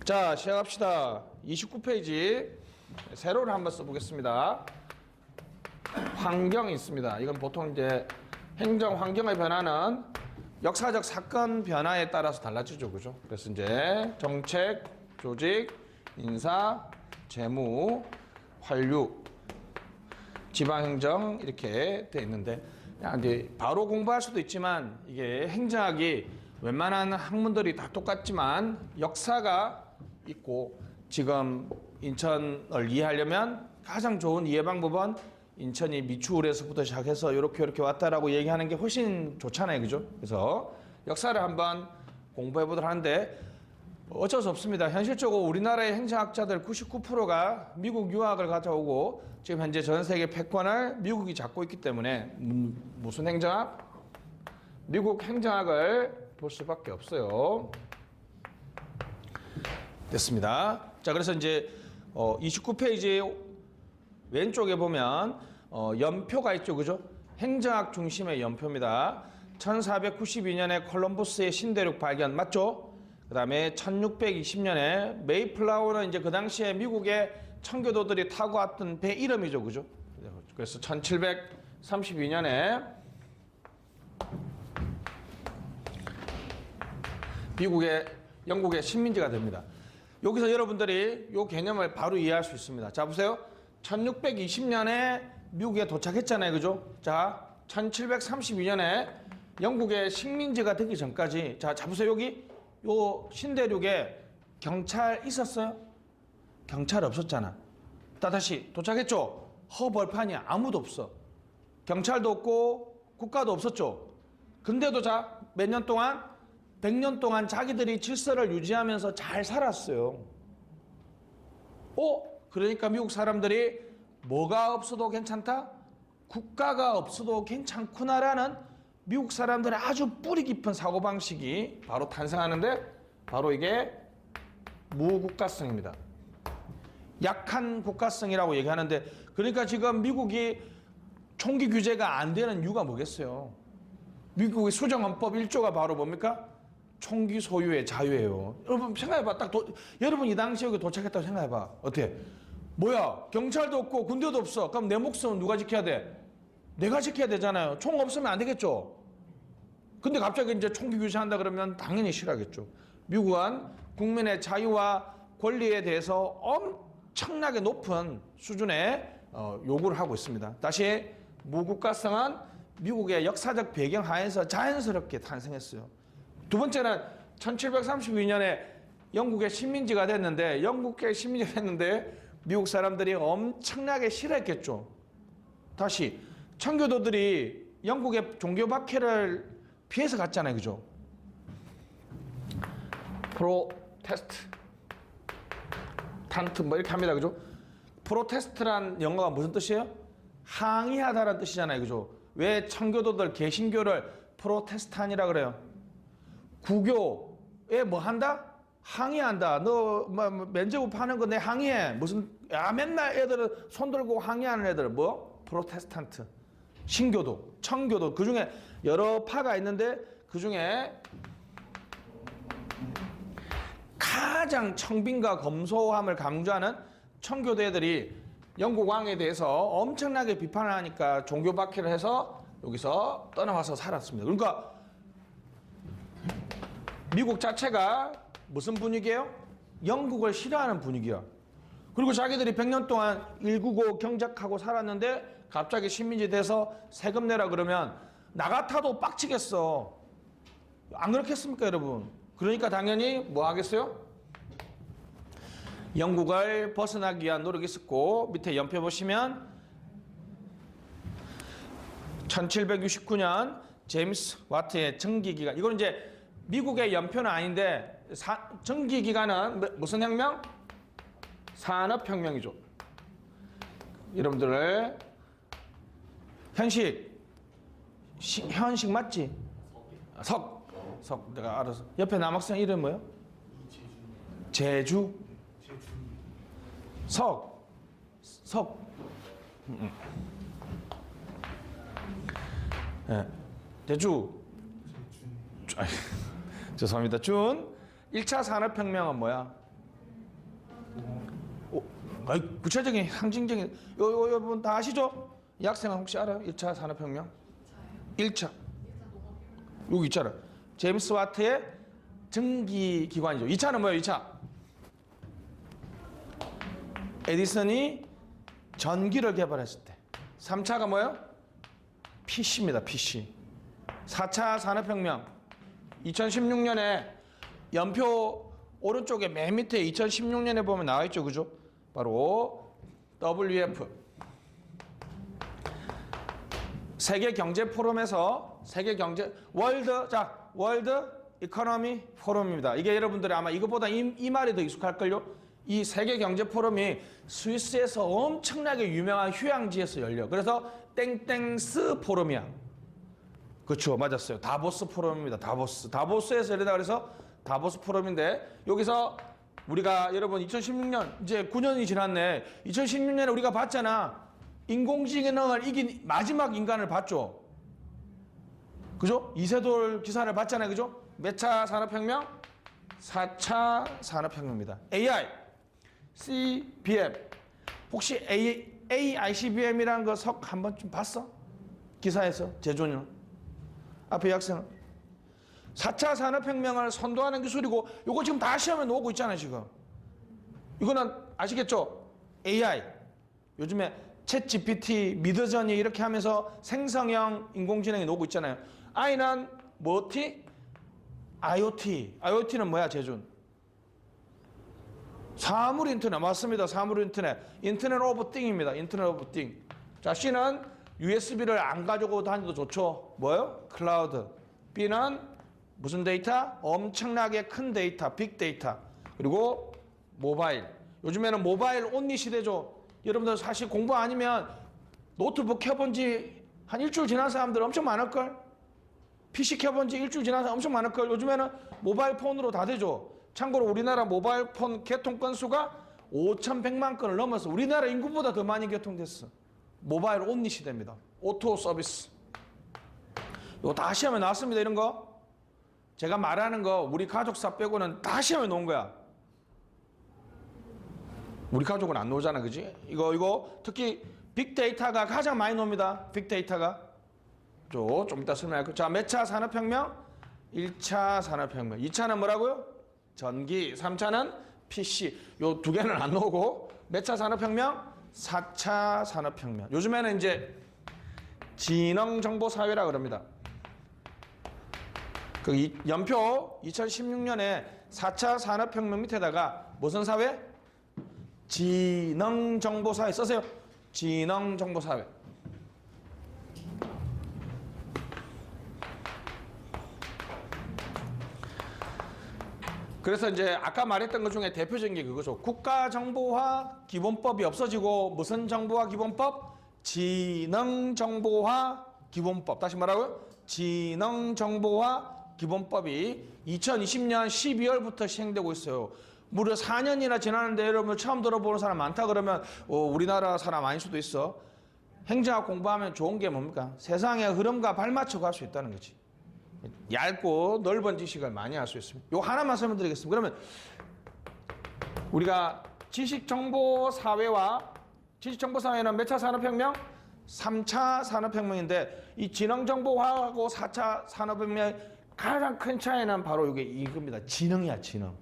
자, 시작합시다. 29페이지 세로를 한번 써보겠습니다. 환경이 있습니다. 이건 보통 이제 행정 환경의 변화는 역사적 사건 변화에 따라서 달라지죠, 그죠? 그래서 이제 정책, 조직, 인사, 재무, 환류, 지방행정 이렇게 돼 있는데, 이제 바로 공부할 수도 있지만 이게 행정학이 웬만한 학문들이 다 똑같지만 역사가 있고, 지금 인천을 이해하려면 가장 좋은 이해 방법은 인천이 미추홀에서부터 시작해서 이렇게 왔다라고 얘기하는 게 훨씬 좋잖아요, 그죠? 그래서 역사를 한번 공부해 보도록 하는데, 어쩔 수 없습니다. 현실적으로 우리나라의 행정학자들 99%가 미국 유학을 가져오고 지금 현재 전 세계 패권을 미국이 잡고 있기 때문에 무슨 행정학? 미국 행정학을 볼 수밖에 없어요. 됐습니다. 자, 그래서 이제 29페이지 왼쪽에 보면 연표가 있죠, 그죠? 행정학 중심의 연표입니다. 1492년에 콜럼버스의 신대륙 발견 맞죠? 그 다음에 1620년에 메이플라워는 이제 그 당시에 미국의 청교도들이 타고 왔던 배 이름이죠, 그죠? 그래서 1732년에 영국의 식민지가 됩니다. 여기서 여러분들이 이 개념을 바로 이해할 수 있습니다. 자, 보세요. 1620년에 미국에 도착했잖아요, 그죠? 자, 1732년에 영국의 식민지가 되기 전까지, 자, 보세요. 여기 요 신대륙에 경찰 있었어요? 경찰 없었잖아. 다시 도착했죠? 허벌판이야. 아무도 없어. 경찰도 없고 국가도 없었죠. 근데도 자, 몇 년 동안? 100년 동안 자기들이 질서를 유지하면서 잘 살았어요. 그러니까 미국 사람들이 뭐가 없어도 괜찮다? 국가가 없어도 괜찮구나라는 미국 사람들의 아주 뿌리 깊은 사고방식이 바로 탄생하는데, 바로 이게 무국가성입니다. 약한 국가성이라고 얘기하는데, 그러니까 지금 미국이 총기 규제가 안 되는 이유가 뭐겠어요? 미국의 수정헌법 1조가 바로 뭡니까? 총기 소유의 자유예요. 여러분 생각해봐. 여러분 이 당시에 여기 도착했다고 생각해봐. 어때? 뭐야? 경찰도 없고 군대도 없어. 그럼 내 목숨은 누가 지켜야 돼? 내가 지켜야 되잖아요. 총 없으면 안 되겠죠? 근데 갑자기 이제 총기 규제한다 그러면 당연히 싫어하겠죠. 미국은 국민의 자유와 권리에 대해서 엄청나게 높은 수준의 요구를 하고 있습니다. 다시, 무국가성은 미국의 역사적 배경 하에서 자연스럽게 탄생했어요. 두 번째는 1732년에 영국의 식민지가 됐는데, 미국 사람들이 엄청나게 싫어했겠죠. 다시, 청교도들이 영국의 종교 박해를 피해서 갔잖아요, 그죠? 프로테스탄트 뭐 이렇게 합니다, 그죠? 프로테스트란 영어가 무슨 뜻이에요? 항의하다라는 뜻이잖아요, 그죠? 왜 청교도들 개신교를 프로테스탄이라 그래요? 구교에 뭐 한다? 항의한다. 너 면제부 파는 거 내 항의해. 맨날 애들은 손 들고 항의하는 애들 뭐? 프로테스탄트. 신교도, 청교도, 그 중에 여러 파가 있는데, 그 중에 가장 청빈과 검소함을 강조하는 청교도 애들이 영국 왕에 대해서 엄청나게 비판을 하니까 종교 박해를 해서 여기서 떠나와서 살았습니다. 그러니까 미국 자체가 무슨 분위기예요? 영국을 싫어하는 분위기야. 그리고 자기들이 100년 동안 일구고 경작하고 살았는데 갑자기 식민지 돼서 세금 내라 그러면 나 같아도 빡치겠어. 안 그렇겠습니까, 여러분? 그러니까 당연히 뭐 하겠어요? 영국을 벗어나기 위한 노력이 있었고, 밑에 연표 보시면 1769년 제임스 와트의 정기기간, 이건 이제 미국의 연표는 아닌데 정기기간은 무슨 혁명? 산업혁명이죠. 여러분들 현식 맞지? 석 내가 알아서. 옆에 남학생 이름 뭐예요? 제주 석 네. 제주 죄송합니다. 준 1차 산업혁명은 뭐야? 구체적인 상징적인 여러분 다 아시죠? 이 학생은 혹시 알아요? 1차 산업혁명? 1차. 여기 있잖아. 제임스 와트의 전기기관이죠. 2차는 뭐예요? 2차. 에디슨이 전기를 개발했을 때. 3차가 뭐예요? PC입니다. PC. 4차 산업혁명. 2016년에 연표 오른쪽에 맨 밑에 2016년에 보면 나와 있죠. 그죠? 바로 WF. 세계 경제 포럼에서 월드 이코노미 포럼입니다. 이게 여러분들이 아마 이것보다 이 말이 더 익숙할걸요? 이 세계 경제 포럼이 스위스에서 엄청나게 유명한 휴양지에서 열려. 그래서 땡땡스 포럼이야. 그렇죠. 맞았어요. 다보스 포럼입니다. 다보스에서 열리다 그래서 다보스 포럼인데 여기서 우리가 여러분 2016년 이제 9년이 지났네. 2016년에 우리가 봤잖아. 인공지능을 이긴 마지막 인간을 봤죠. 그죠? 이세돌 기사를 봤잖아요. 그죠? 몇 차 산업혁명? 4차 산업혁명입니다. AI, CBM. 혹시 AICBM이라는 거 석 한 번쯤 봤어? 기사에서 제조는 앞에 학생은 4차 산업혁명을 선도하는 기술이고 이거 지금 다 시험에 나오고 있잖아요. 지금 이거는 아시겠죠? AI 요즘에 챗 GPT, 미드저니 이렇게 하면서 생성형 인공지능이 나오고 있잖아요. I는 뭐티? IoT. IoT는 뭐야, 재준? 사물 인터넷. 맞습니다. 사물 인터넷. 인터넷 오브 띵입니다. 인터넷 오브 띵. 자, C는 USB를 안 가지고 다녀도 좋죠. 뭐요? 클라우드. B는 무슨 데이터? 엄청나게 큰 데이터, 빅데이터. 그리고 모바일. 요즘에는 모바일 온리 시대죠. 여러분들 사실 공부 아니면 노트북 켜본 지 한 일주일 지난 사람들 엄청 많을걸? PC 켜본 지 일주일 지난 사람 엄청 많을걸? 요즘에는 모바일 폰으로 다 되죠. 참고로 우리나라 모바일 폰 개통 건수가 5,100만 건을 넘어서 우리나라 인구보다 더 많이 개통됐어. 모바일 온리 시대입니다. 오토 서비스. 이거 다 시험에 나왔습니다. 이런 거. 제가 말하는 거 우리 가족사 빼고는 다 시험에 놓은 거야. 우리 가족은 안 나오잖아, 그지? 이거 특히 빅데이터가 가장 많이 나옵니다. 빅데이터가. 좀 이따 설명할 거예요. 자, 몇 차 산업혁명? 1차 산업혁명. 2차는 뭐라고요? 전기. 3차는 PC. 요 두 개는 안 나오고. 몇 차 산업혁명? 4차 산업혁명. 요즘에는 이제 지능정보사회라 그럽니다. 그 연표 2016년에 4차 산업혁명 밑에다가 무슨 사회? 지능정보사회 써세요. 지능정보사회. 그래서 이제 아까 말했던 것 중에 대표적인 게 그거죠. 국가정보화 기본법이 없어지고 무슨 정보화 기본법? 지능정보화 기본법. 다시 말하고요. 지능정보화 기본법이 2020년 12월부터 시행되고 있어요. 무려 4년이나 지났는데 여러분 처음 들어보는 사람 많다 그러면 우리나라 사람 아닐 수도 있어. 행정학 공부하면 좋은 게 뭡니까? 세상의 흐름과 발맞춰 갈 수 있다는 거지. 얇고 넓은 지식을 많이 할 수 있습니다. 요 하나만 설명드리겠습니다. 그러면 우리가 지식정보사회는 몇 차 산업혁명? 3차 산업혁명인데 이 지능정보화하고 4차 산업혁명의 가장 큰 차이는 바로 이겁니다. 지능이야, 지능.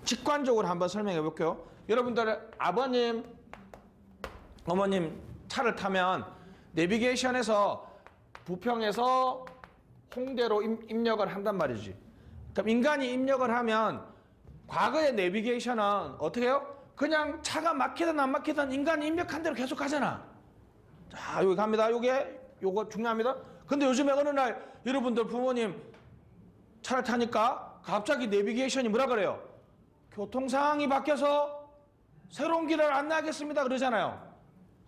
직관적으로 한번 설명해 볼게요. 여러분들 아버님, 어머님 차를 타면 내비게이션에서 부평에서 홍대로 입력을 한단 말이지. 그럼 인간이 입력을 하면 과거의 내비게이션은 어떻게 해요? 그냥 차가 막히든 안 막히든 인간이 입력한 대로 계속 가잖아. 자, 여기 갑니다. 요거 중요합니다. 근데 요즘에 어느 날 여러분들 부모님 차를 타니까 갑자기 내비게이션이 뭐라 그래요? 교통 상황이 바뀌어서 새로운 길을 안내하겠습니다 그러잖아요.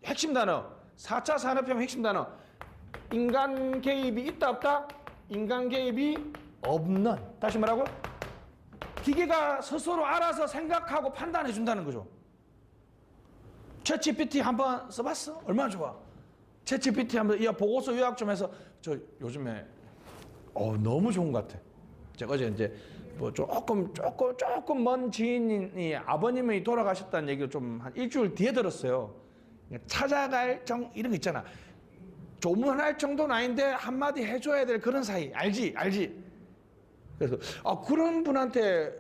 핵심 단어. 4차 산업혁명 핵심 단어. 인간 개입이 있다 없다? 인간 개입이 없는. 다시 말하고 기계가 스스로 알아서 생각하고 판단해 준다는 거죠. 챗 GPT 한번 써봤어? 얼마나 좋아. 챗 GPT 한번 보고서 요약 좀 해서 저 요즘에 너무 좋은 것 같아. 제가 어제 이제 뭐 조금 먼 지인이 아버님이 돌아가셨다는 얘기를 좀 한 일주일 뒤에 들었어요. 찾아갈 이런 거 있잖아. 조문할 정도는 아닌데 한마디 해줘야 될 그런 사이. 알지? 그래서 그런 분한테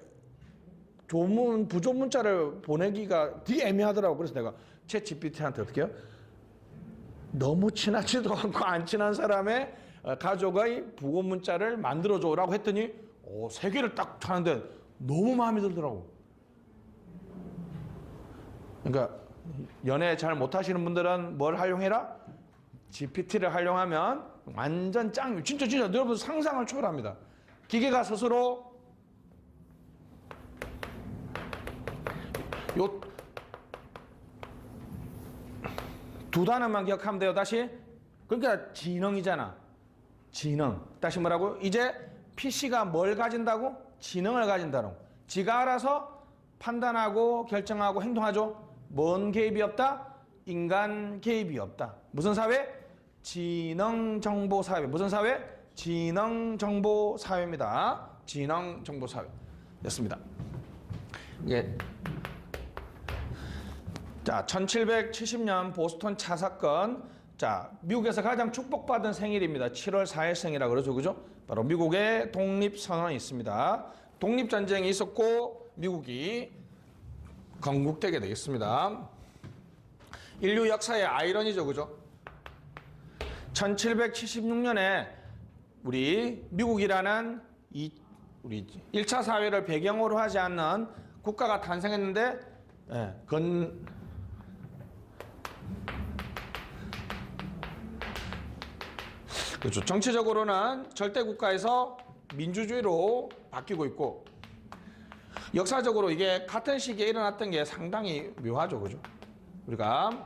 부조 문자를 보내기가 되게 애매하더라고. 그래서 내가 챗 GPT한테 어떻게 해요? 너무 친하지도 않고 안 친한 사람의 가족의 부고 문자를 만들어줘라고 했더니 3개를 딱 하는데 너무 마음에 들더라고. 그러니까 연애 잘 못하시는 분들은 뭘 활용해라? GPT를 활용하면 완전 짱. 진짜 여러분 상상을 초월합니다. 기계가 스스로 요 두 단어만 기억하면 돼요. 다시. 그러니까 지능이잖아. 지능. 다시 뭐라고? 이제 PC가 뭘 가진다고? 지능을 가진다고. 지가 알아서 판단하고 결정하고 행동하죠. 뭔 개입이 없다? 인간 개입이 없다. 무슨 사회? 지능정보사회. 무슨 사회? 지능정보사회입니다. 지능정보사회였습니다. 예. 자, 1770년 보스턴 차 사건. 자, 미국에서 가장 축복받은 생일입니다. 7월 4일 생이라고 그러죠. 그죠? 바로 미국의 독립선언이 있습니다. 독립전쟁이 있었고 미국이 건국되게 되겠습니다. 인류 역사의 아이러니죠. 그죠? 1776년에 우리 미국이라는 우리 1차 사회를 배경으로 하지 않는 국가가 탄생했는데 그렇죠. 정치적으로는 절대 국가에서 민주주의로 바뀌고 있고 역사적으로 이게 같은 시기에 일어났던 게 상당히 묘하죠. 그죠? 우리가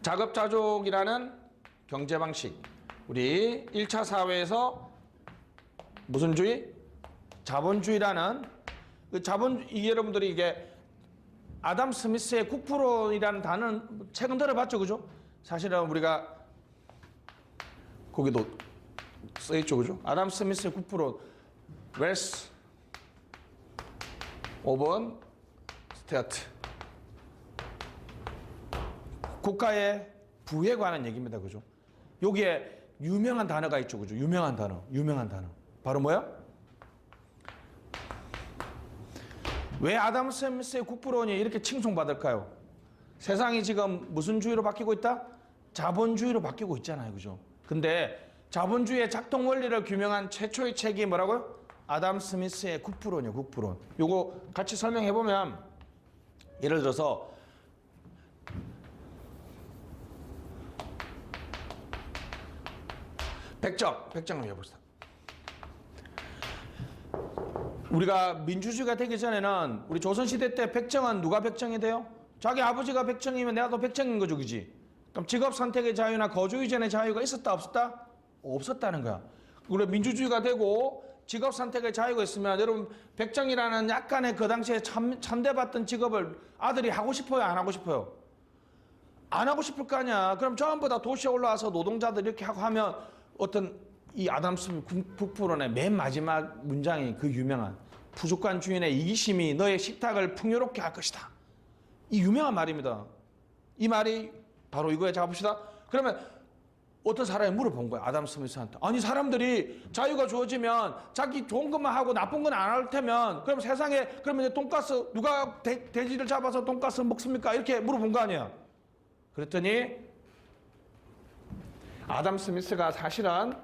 자급자족이라는 경제 방식, 우리 1차 사회에서 무슨 주의? 자본주의라는 이게 여러분들이 이게 아담 스미스의 국부론이라는 단어는 최근 들어봤죠. 그죠? 사실은 우리가 거기도 써있죠. 그죠? 아담 스미스의 국부론 웰스 오번 스테어트 국가의 부에 관한 얘기입니다. 그죠? 여기에 유명한 단어가 있죠. 그죠? 유명한 단어. 바로 뭐야? 왜 아담 스미스의 국부론이 이렇게 칭송받을까요? 세상이 지금 무슨 주의로 바뀌고 있다? 자본주의로 바뀌고 있잖아요. 그죠? 근데 자본주의의 작동 원리를 규명한 최초의 책이 뭐라고요? 아담 스미스의 국부론이요. 국부론. 요거 같이 설명해 보면 예를 들어서 백정을 해봅시다. 우리가 민주주의가 되기 전에는 우리 조선시대 때 백정은 누가 백정이 돼요? 자기 아버지가 백정이면 내가 더 백정인 거죠. 그지? 그럼 직업 선택의 자유나 거주 이전의 자유가 있었다 없었다? 없었다는 거야. 우리 민주주의가 되고 직업 선택의 자유가 있으면 여러분 백정이라는 약간의 그 당시에 천대받던 직업을 아들이 하고 싶어요? 안 하고 싶어요? 안 하고 싶을 거 아니야. 그럼 전부 다 도시에 올라와서 노동자들 이렇게 하고 하면 어떤 이 아담 스미스 국부론의 맨 마지막 문장이 그 유명한 부족한 주인의 이기심이 너의 식탁을 풍요롭게 할 것이다. 이 유명한 말입니다. 이 말이 바로 이거에 잡읍시다. 그러면 어떤 사람이 물어본 거야. 아담 스미스한테. 아니 사람들이 자유가 주어지면 자기 좋은 것만 하고 나쁜 건 안 할 테면 그럼 세상에 그러면 이제 돈가스 누가 돼지를 잡아서 돈가스 먹습니까? 이렇게 물어본 거 아니야. 그랬더니 아담 스미스가 사실은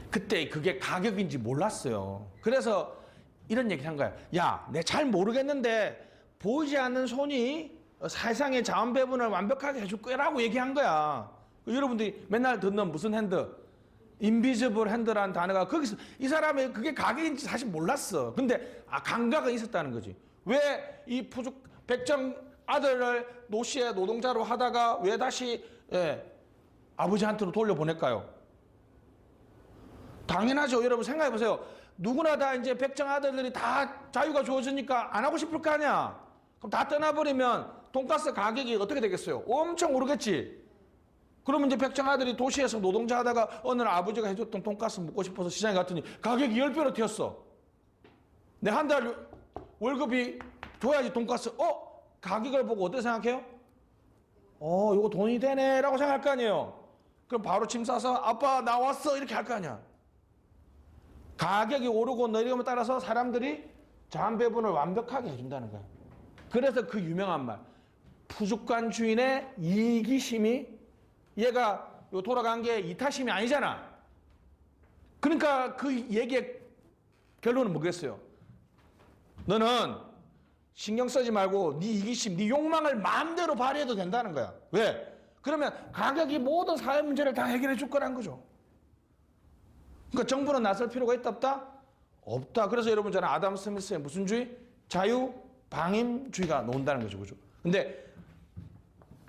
그때 그게 가격인지 몰랐어요. 그래서 이런 얘기를 한 거야. 야, 내 잘 모르겠는데 보이지 않는 손이 세상의 자원 배분을 완벽하게 해줄 거라고 얘기한 거야. 여러분들이 맨날 듣는 무슨 핸드? 인비지블 핸드라는 단어가 거기서 이 사람이 그게 가격인지 사실 몰랐어. 근데 감각은 있었다는 거지. 왜 이 백정 아들을 노시의 노동자로 하다가 왜 다시 아버지한테로 돌려보낼까요? 당연하죠. 여러분 생각해 보세요. 누구나 다 이제 백정 아들들이 다 자유가 주어지니까 안 하고 싶을 거 아니야. 그럼 다 떠나버리면 돈가스 가격이 어떻게 되겠어요? 엄청 오르겠지. 그러면 이제 백정 아들이 도시에서 노동자 하다가 어느 날 아버지가 해줬던 돈가스 먹고 싶어서 시장에 갔더니 가격이 10배로 튀었어. 내 한 달 월급이 줘야지 돈가스. 가격을 보고 어떻게 생각해요? 이거 돈이 되네 라고 생각할 거 아니에요. 그럼 바로 짐 싸서 아빠 나왔어 이렇게 할 거 아니야. 가격이 오르고 내리감에 따라서 사람들이 자한 배분을 완벽하게 해준다는 거야. 그래서 그 유명한 말, 푸주간 주인의 이기심이, 얘가 돌아간 게 이타심이 아니잖아. 그러니까 그 얘기의 결론은 뭐겠어요? 너는 신경 쓰지 말고 네 이기심, 네 욕망을 마음대로 발휘해도 된다는 거야. 왜? 그러면 가격이 모든 사회 문제를 다 해결해 줄 거라는 거죠. 그러니까 정부는 나설 필요가 있다 없다? 없다. 그래서 여러분 저는 아담 스미스의 무슨 주의? 자유 방임주의가 나온다는 거죠. 그죠? 근데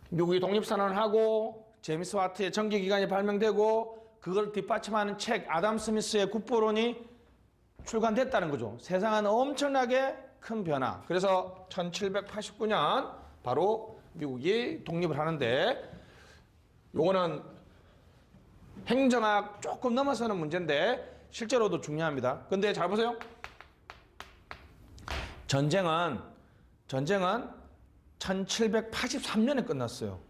미국이 독립선언을 하고 제임스 와트의 정기기관이 발명되고 그걸 뒷받침하는 책 아담 스미스의 국보론이 출간됐다는 거죠. 세상은 엄청나게 큰 변화. 그래서 1789년 바로 미국이 독립을 하는데, 요거는 행정학 조금 넘어서는 문제인데 실제로도 중요합니다. 근데 잘 보세요. 전쟁은 1783년에 끝났어요.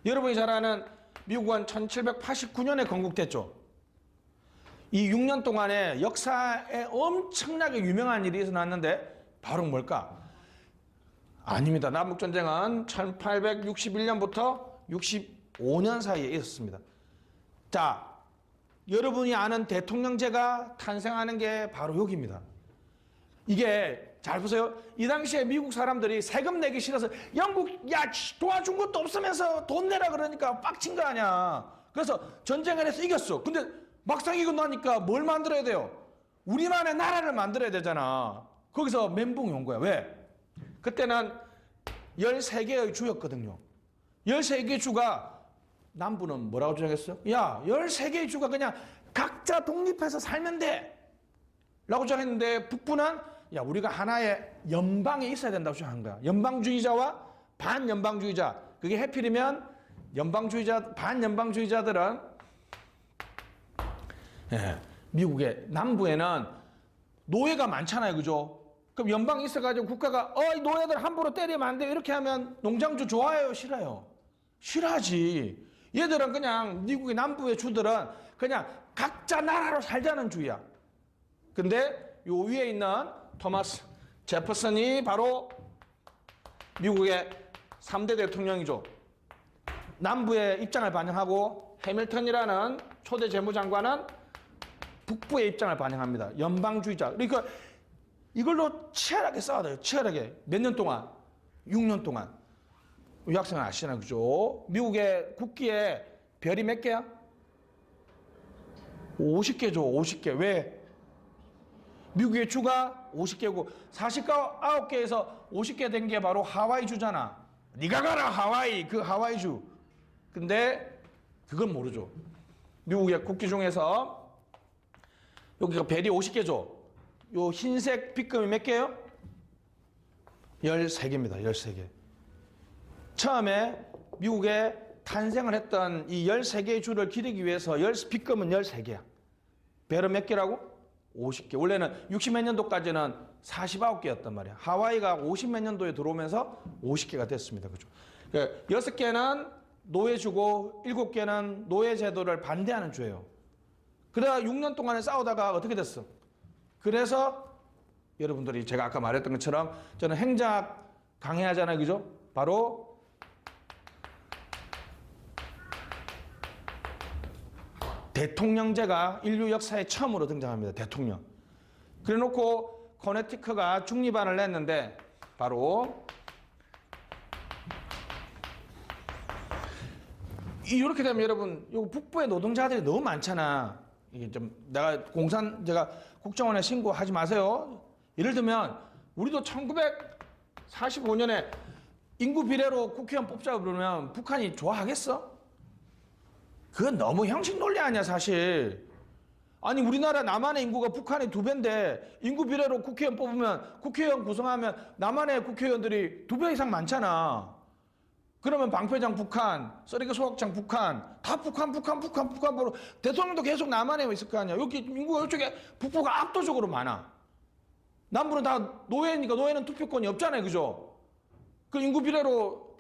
여러분이 잘 아는 미국은 1789년에 건국됐죠. 이 6년 동안에 역사에 엄청나게 유명한 일이 일어났는데 바로 뭘까? 아닙니다. 남북전쟁은 1861년부터 65년 사이에 있었습니다. 자, 여러분이 아는 대통령제가 탄생하는 게 바로 여기입니다. 이게 잘 보세요. 이 당시에 미국 사람들이 세금 내기 싫어서 영국 도와준 것도 없으면서 돈 내라 그러니까 빡친 거 아니야. 그래서 전쟁을 해서 이겼어. 근데 막상 이기고 나니까 뭘 만들어야 돼요? 우리만의 나라를 만들어야 되잖아. 거기서 멘붕이 온 거야. 왜? 그때는 13개의 주였거든요. 13개 주가, 남부는 뭐라고 주장했어요? 야, 13개의 주가 그냥 각자 독립해서 살면 돼 라고 주장했는데, 북부는 야, 우리가 하나의 연방에 있어야 된다고 주장한 거야. 연방주의자와 반연방주의자. 그게 해필이면 반연방주의자들은 미국의 남부에는 노예가 많잖아요. 그죠? 그럼 연방이 있어가지고 국가가 이 노예들 함부로 때리면 안 돼요 이렇게 하면 농장주 좋아해요? 싫어요? 싫어하지. 얘들은 그냥 미국의 남부의 주들은 그냥 각자 나라로 살자는 주의야. 근데 요 위에 있는 토마스 제퍼슨이 바로 미국의 3대 대통령이죠. 남부의 입장을 반영하고 해밀턴이라는 초대 재무장관은 북부의 입장을 반영합니다. 연방주의자. 그러니까 이걸로 치열하게 싸워요. 치열하게. 몇 년 동안? 6년 동안. 유학생은 아시잖아요. 그죠? 미국의 국기에 별이 몇 개야? 50개죠. 50개. 왜? 미국의 주가 50개고 49개에서 50개 된 게 바로 하와이 주잖아. 네가 가라 하와이. 그 하와이 주. 근데 그건 모르죠. 미국의 국기 중에서 여기가 별이 50개죠. 요 흰색 빗금이 몇 개예요? 13개입니다. 13개. 처음에 미국에 탄생을 했던 이 13개의 주를 기리기 위해서 빗금은 13개야. 별은 몇 개라고? 50개. 원래는 60몇 년도까지는 49개였단 말이야. 하와이가 50몇 년도에 들어오면서 50개가 됐습니다. 그죠? 6개는 노예주고 7개는 노예제도를 반대하는 주예요. 그러다 6년 동안에 싸우다가 어떻게 됐어? 그래서 여러분들이 제가 아까 말했던 것처럼 저는 행작 강해하잖아요. 그죠? 바로 대통령제가 인류 역사에 처음으로 등장합니다. 대통령. 그래 놓고 코네티컷가 중립안을 냈는데 바로 이렇게 되면 여러분 요 북부의 노동자들이 너무 많잖아. 이게 좀 제가 국정원에 신고하지 마세요. 예를 들면 우리도 1945년에 인구 비례로 국회의원 뽑자고 그러면 북한이 좋아하겠어? 그건 너무 형식 논리 아니야 사실. 아니 우리나라 남한의 인구가 북한의 2배인데 인구 비례로 국회의원 뽑으면 국회의원 구성하면 남한의 국회의원들이 2배 이상 많잖아. 그러면 방패장 북한, 쓰레기 소각장 북한, 다 북한으로 대통령도 계속 남한에 있을 거 아니야. 여기 인구가 이쪽에 북부가 압도적으로 많아. 남부는 다 노예니까 노예는 투표권이 없잖아요. 그죠? 그 인구 비례로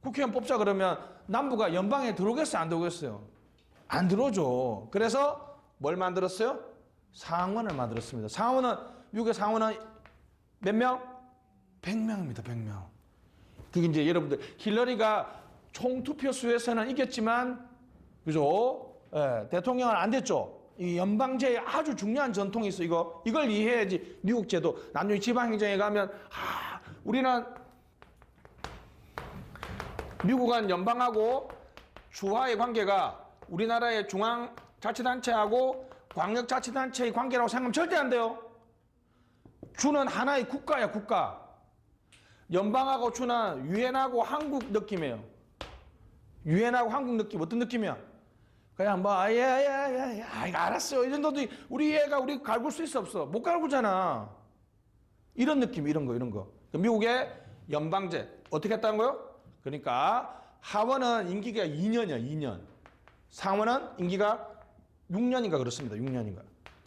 국회의원 뽑자 그러면 남부가 연방에 들어오겠어요? 안 들어오겠어요? 안 들어오죠. 그래서 뭘 만들었어요? 상원을 만들었습니다. 미국의 상원은 몇 명? 100명입니다. 100명. 그게 이제 여러분들 힐러리가 총 투표수에서는 이겼지만 그죠? 예, 대통령은 안 됐죠. 이 연방제의 아주 중요한 전통이 있어. 이걸 이해해야지 미국 제도. 나중에 지방행정에 가면 우리는 미국은 연방하고 주하의 관계가 우리나라의 중앙자치단체하고 광역자치단체의 관계라고 생각하면 절대 안 돼요. 주는 하나의 국가야, 국가. 연방하고 주는 유엔하고 한국 느낌이에요. 유엔하고 한국 느낌 어떤 느낌이야? 그냥 뭐 알았어. 이 정도도 우리 애가 우리 갈굴 수 있어 없어? 못 갈구잖아. 이런 느낌, 이런 거. 미국의 연방제 어떻게 했다는 거요? 그러니까 하원은 임기가 2년이야, 2년. 상원은 임기가 6년인가 그렇습니다. 6년인가.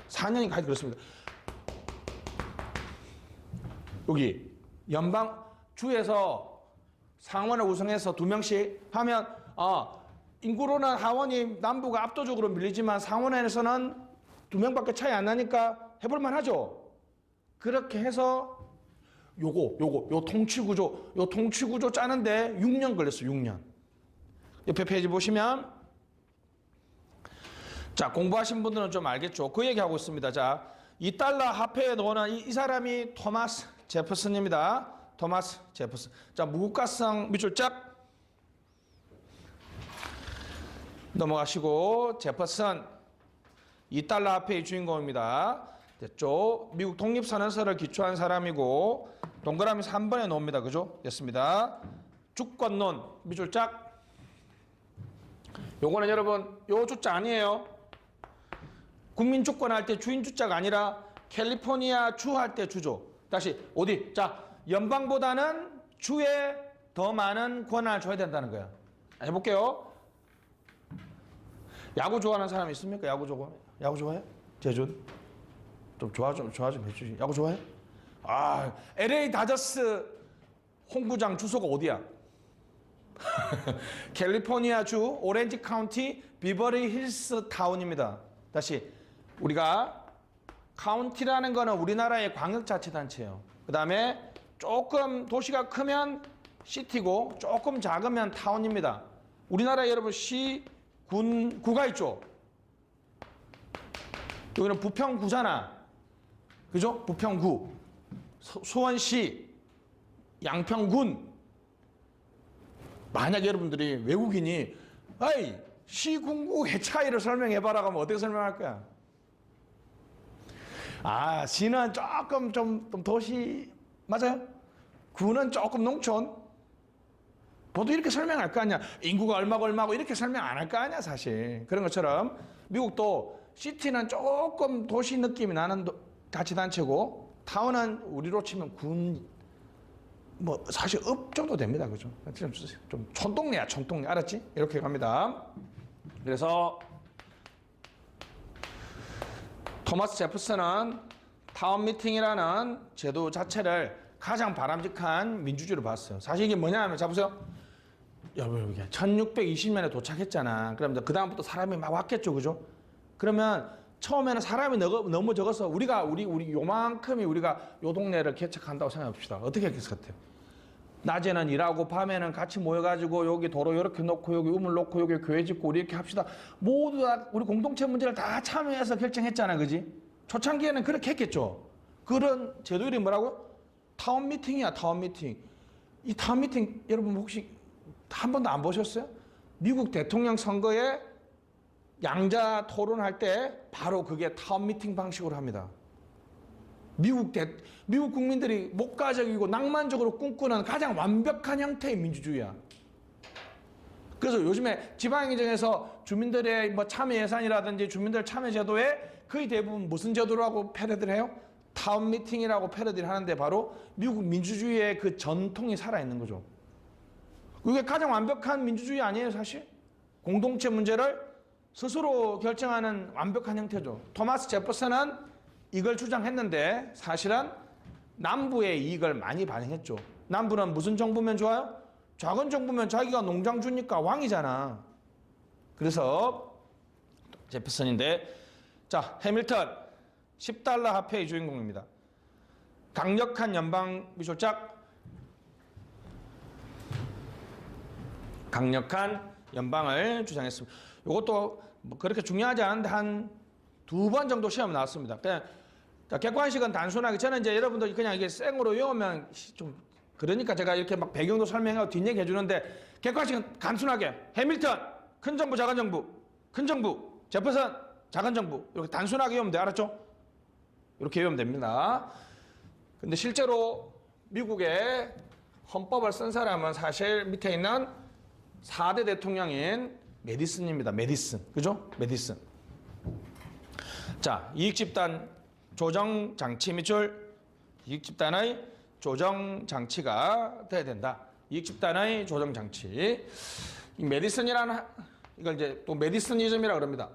4년인가 그렇습니다. 여기 연방주에서 상원을 구성해서 2명씩 하면 인구로는 하원이 남부가 압도적으로 밀리지만 상원에서는 2명밖에 차이 안 나니까 해볼만 하죠. 그렇게 해서 요 통치구조 짜는데 6년 걸렸어요. 6년. 옆에 페이지 보시면 자, 공부하신 분들은 좀 알겠죠. 그 얘기하고 있습니다. 자, $2 화폐에 넣어놓은 이 사람이 토마스 제퍼슨입니다. 토마스 제퍼슨. 자, 무국가성 밑줄 짝 넘어가시고 제퍼슨 $2 화폐의 주인공입니다. 됐죠? 미국 독립선언서를 기초한 사람이고 동그라미 3번에 놓습니다. 그죠? 됐습니다. 주권론 밑줄 짝. 요거는 여러분 요 주자 아니에요. 국민주권 할 때 주인 주자가 아니라 캘리포니아 주 할 때 주죠. 다시 어디? 자, 연방보다는 주에 더 많은 권한을 줘야 된다는 거야. 해볼게요. 야구 좋아하는 사람 있습니까? 야구 좋아해? 재준? 좀 해주시. 야구 좋아해? LA 다저스 홈구장 주소가 어디야? 캘리포니아 주 오렌지 카운티 비버리 힐스 타운입니다. 다시 우리가 카운티라는 거는 우리나라의 광역자치단체예요. 그 다음에 조금 도시가 크면 시티고 조금 작으면 타운입니다. 우리나라에 여러분 시, 군, 구가 있죠. 여기는 부평구잖아. 그죠? 부평구. 수원시, 양평군. 만약 여러분들이 외국인이 시군구의 차이를 설명해봐라 하면 어떻게 설명할 거야? 시는 조금 좀 도시 맞아요? 구는 조금 농촌. 보통 이렇게 설명할 거 아니야. 인구가 얼마고 이렇게 설명 안 할 거 아니야 사실. 그런 것처럼 미국도 시티는 조금 도시 느낌이 나는 자치단체고 타운은 우리로 치면 군 뭐 사실 읍 정도 됩니다. 그죠? 좀 촌동네야 촌동네. 알았지? 이렇게 갑니다. 그래서 토마스 제퍼슨은 타운 미팅이라는 제도 자체를 가장 바람직한 민주주의로 봤어요. 사실 이게 뭐냐 하면 자 보세요. 여러분 1620년에 도착했잖아. 그럼 그 다음부터 사람이 막 왔겠죠. 그죠? 그러면 처음에는 사람이 너무 적어서 우리 요만큼이 우리가 요 동네를 개척한다고 생각해 봅시다. 어떻게 했을 것 같아요? 낮에는 일하고 밤에는 같이 모여가지고 여기 도로 이렇게 놓고 여기 우물 놓고 여기 교회 짓고 우리 이렇게 합시다. 모두 다 우리 공동체 문제를 다 참여해서 결정했잖아. 그지? 초창기에는 그렇게 했겠죠. 그런 제도 이름이 뭐라고? 타운 미팅이야. 타운 미팅. 이 타운 미팅 여러분 혹시 한 번도 안 보셨어요? 미국 대통령 선거에 양자 토론할 때 바로 그게 타운 미팅 방식으로 합니다. 미국 국민들이 목가적이고 낭만적으로 꿈꾸는 가장 완벽한 형태의 민주주의야. 그래서 요즘에 지방행정에서 주민들의 뭐 참여 예산이라든지 주민들 참여 제도에 거의 대부분 무슨 제도라고 패러디를 해요? 타운 미팅이라고 패러디를 하는데 바로 미국 민주주의의 그 전통이 살아있는 거죠. 그게 가장 완벽한 민주주의 아니에요, 사실? 공동체 문제를 스스로 결정하는 완벽한 형태죠. 토마스 제퍼슨은 이걸 주장했는데 사실은 남부의 이익을 많이 반영했죠. 남부는 무슨 정부면 좋아요? 작은 정부면 자기가 농장 주니까 왕이잖아. 그래서 제퍼슨인데, 자, 해밀턴 10달러 화폐의 주인공입니다. 강력한 연방 미술작, 강력한 연방을 주장했습니다. 이것도 뭐 그렇게 중요하지 않은데 한 2번 정도 시험 나왔습니다. 그냥 객관식은 단순하게, 저는 이제 여러분들 그냥 이게 생으로 외우면 좀 그러니까 제가 이렇게 막 배경도 설명하고 뒷얘기 해주는데, 객관식은 단순하게 해밀턴 큰 정부 작은 정부, 큰 정부 제퍼슨 작은 정부, 이렇게 단순하게 외우면 돼. 알았죠? 이렇게 외우면 됩니다. 근데 실제로 미국의 헌법을 쓴 사람은 사실 밑에 있는 4대 대통령인 메디슨입니다. 메디슨. 그죠? 메디슨. 자, 이익집단 조정장치 밑줄, 이익집단의 조정장치가 돼야 된다. 이익집단의 조정장치. 이 메디슨이라는, 이걸 이제 또 메디슨이즘이라고 그럽니다.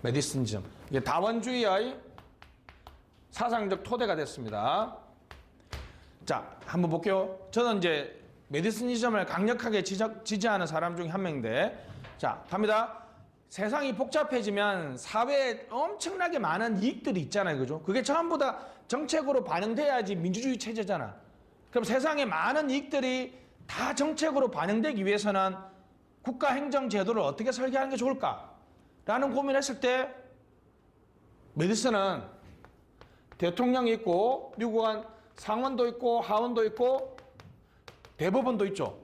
메디슨이즘. 이게 다원주의의 사상적 토대가 됐습니다. 자, 한번 볼게요. 저는 이제 메디슨이즘을 강력하게 지지하는 사람 중에 한 명인데, 자, 갑니다. 세상이 복잡해지면 사회에 엄청나게 많은 이익들이 있잖아요. 그죠? 그게 전부 다 정책으로 반영돼야지 민주주의 체제잖아. 그럼 세상에 많은 이익들이 다 정책으로 반영되기 위해서는 국가 행정 제도를 어떻게 설계하는 게 좋을까? 라는 고민을 했을 때, 메디슨은 대통령이 있고, 미국은 상원도 있고, 하원도 있고, 대법원도 있죠.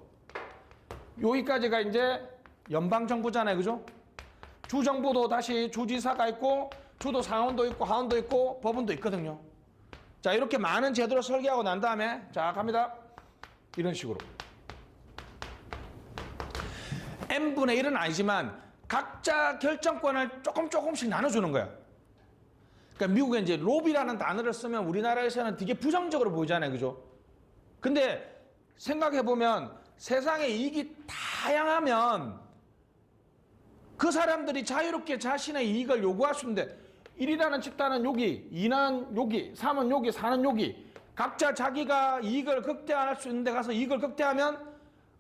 여기까지가 이제 연방정부잖아요. 그죠? 주정부도 다시 주지사가 있고, 주도 상원도 있고, 하원도 있고, 법원도 있거든요. 자, 이렇게 많은 제도를 설계하고 난 다음에, 자, 갑니다. 이런 식으로. n분의 1은 아니지만, 각자 결정권을 조금씩 나눠주는 거야. 그러니까 미국에 이제 로비라는 단어를 쓰면 우리나라에서는 되게 부정적으로 보이잖아요. 그죠? 근데 생각해보면 세상의 이익이 다양하면 그 사람들이 자유롭게 자신의 이익을 요구할 수 있는데, 1이라는 집단은 여기, 2는 여기, 3은 여기, 4는 여기, 각자 자기가 이익을 극대화할 수 있는 데 가서 이익을 극대화하면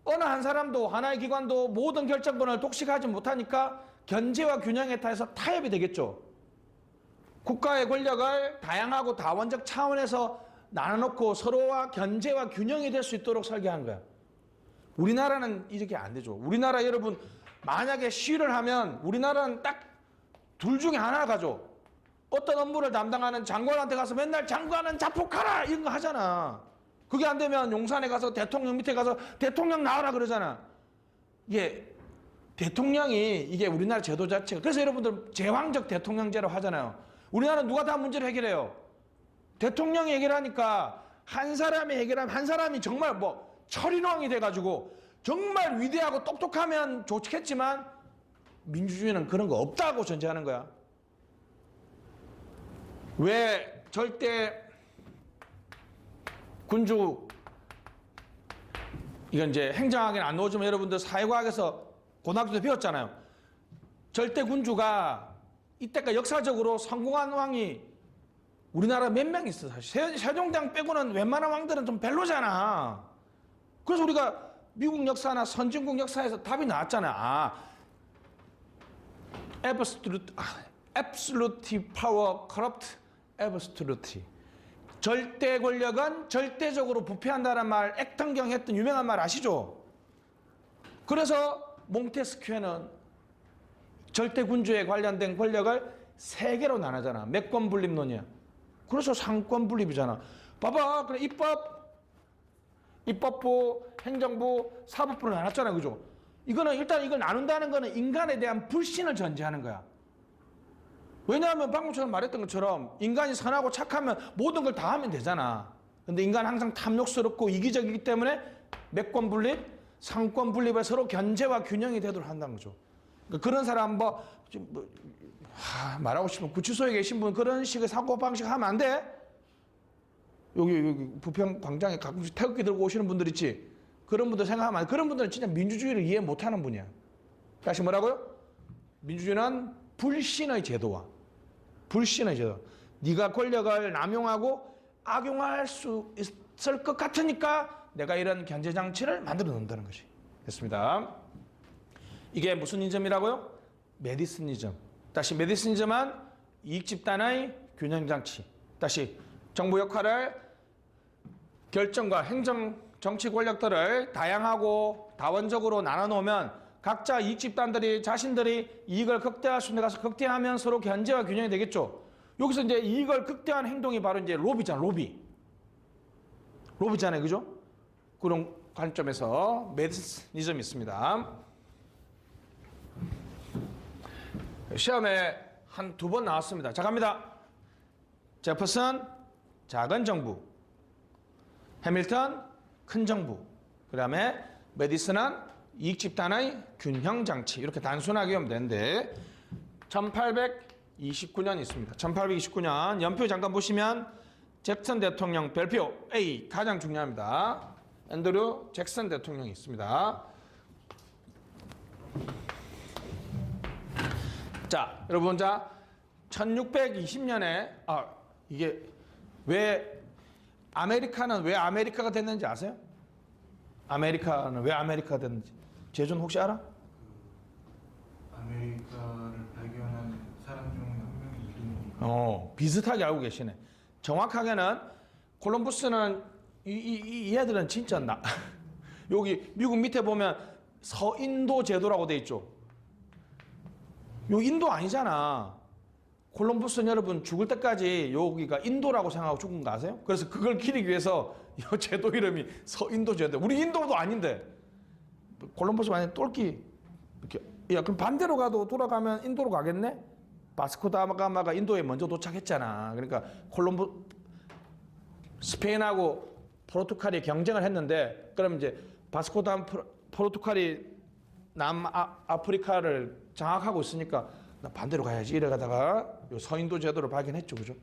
어느 한 사람도, 하나의 기관도 모든 결정권을 독식하지 못하니까 견제와 균형에 따라서 타협이 되겠죠. 국가의 권력을 다양하고 다원적 차원에서 나눠놓고 서로와 견제와 균형이 될 수 있도록 설계한 거야. 우리나라는 이렇게 안 되죠. 우리나라 여러분, 만약에 시위를 하면 우리나라는 딱 둘 중에 하나 가죠. 어떤 업무를 담당하는 장관한테 가서 맨날 장관은 자폭하라 이런 거 하잖아. 그게 안 되면 용산에 가서 대통령 밑에 가서 대통령 나와라 그러잖아. 이게 대통령이, 이게 우리나라 제도 자체가, 그래서 여러분들 제왕적 대통령제로 하잖아요. 우리나라는 누가 다 문제를 해결해요? 대통령이 해결하니까 한 사람이 해결하면 한 사람이 정말 뭐 철인왕이 돼가지고 정말 위대하고 똑똑하면 좋겠지만 민주주의는 그런 거 없다고 전제하는 거야. 왜 절대 군주, 이건 이제 행정학에는 안 나오지만 여러분들 사회과학에서 고등학교 때 배웠잖아요. 절대 군주가 이때까지 역사적으로 성공한 왕이 우리나라 몇 명 있어. 사실 세종대왕 빼고는 웬만한 왕들은 좀 별로잖아. 그래서 우리가 미국 역사나 선진국 역사에서 답이 나왔잖아. 아, absolute power corrupt absolutely. 절대 권력은 절대적으로 부패한다는 말, 액턴경 했던 유명한 말 아시죠? 그래서 몽테스큐에는 절대 군주에 관련된 권력을 3개로 나누잖아. 매권 분립론이야. 그래서 상권 분립이잖아. 봐봐. 그래, 입법부, 행정부, 사법부로 나눴잖아. 그죠? 이거는 일단 이걸 나눈다는 거는 인간에 대한 불신을 전제하는 거야. 왜냐하면 방금처럼 말했던 것처럼 인간이 선하고 착하면 모든 걸 다 하면 되잖아. 근데 인간은 항상 탐욕스럽고 이기적이기 때문에 매권 분립, 상권 분립을 서로 견제와 균형이 되도록 한다는 거죠. 그러니까 그런 사람 말하고 싶으면 구치소에 계신 분 그런 식의 사고방식 하면 안 돼. 여기 부평 광장에 가끔씩 태극기 들고 오시는 분들 있지. 그런 분들 생각하면 그런 분들은 진짜 민주주의를 이해 못하는 분이야. 다시 뭐라고요? 민주주의는 불신의 제도와 불신의 제도. 네가 권력을 남용하고 악용할 수 있을 것 같으니까 내가 이런 견제 장치를 만들어 놓는다는 것이 됐습니다. 이게 무슨 이점이라고요? 메디슨이점. 다시 메디슨이점은 이익 집단의 균형 장치. 다시 정부 역할을 결정과 행정 정치 권력들을 다양하고 다원적으로 나눠 놓으면 각자 이익 집단들이 자신들이 이익을 극대화할 수 있는 데 가서 극대화하면 서로 견제와 균형이 되겠죠. 여기서 이제 이익을 극대화하는 행동이 바로 이제 로비잖아, 로비. 로비잖아요, 그죠? 그런 관점에서 메디슨이점이 있습니다. 시험에 한 2번 나왔습니다. 자, 갑니다. 제퍼슨, 작은 정부. 해밀턴, 큰 정부. 그 다음에 메디슨은 이익 집단의 균형 장치. 이렇게 단순하게 하면 되는데 1829년 있습니다. 1829년 연표 잠깐 보시면 잭슨 대통령 별표 A 가장 중요합니다. 앤드류 잭슨 대통령이 있습니다. 자, 여러분, 자 1620년에 이게 왜 아메리카는 왜 아메리카가 됐는지 아세요? 아메리카는 왜 아메리카가 됐는지 재준 혹시 알아? 아메리카를 발견한 사람 중 한 명이 이름이 비슷하게 알고 계시네. 정확하게는 콜럼버스는 이 애들은 진짜 여기 미국 밑에 보면 서인도 제도라고 돼 있죠. 요 인도 아니잖아. 콜럼버스는 여러분 죽을 때까지 여기가 인도라고 생각하고 죽은 거 아세요? 그래서 그걸 기리기 위해서 이 제도 이름이 서인도 제도. 우리 인도도 아닌데 콜럼버스 만약에 똘끼 이렇게 야 그럼 반대로 가도 돌아가면 인도로 가겠네? 바스코 다가마가 인도에 먼저 도착했잖아. 그러니까 스페인하고 포르투갈이 경쟁을 했는데 그럼 이제 바스코 다 포르투갈이 남아프리카를 장악하고 있으니까 나 반대로 가야지 이래 가다가 요 서인도 제도를 발견했죠. 그죠?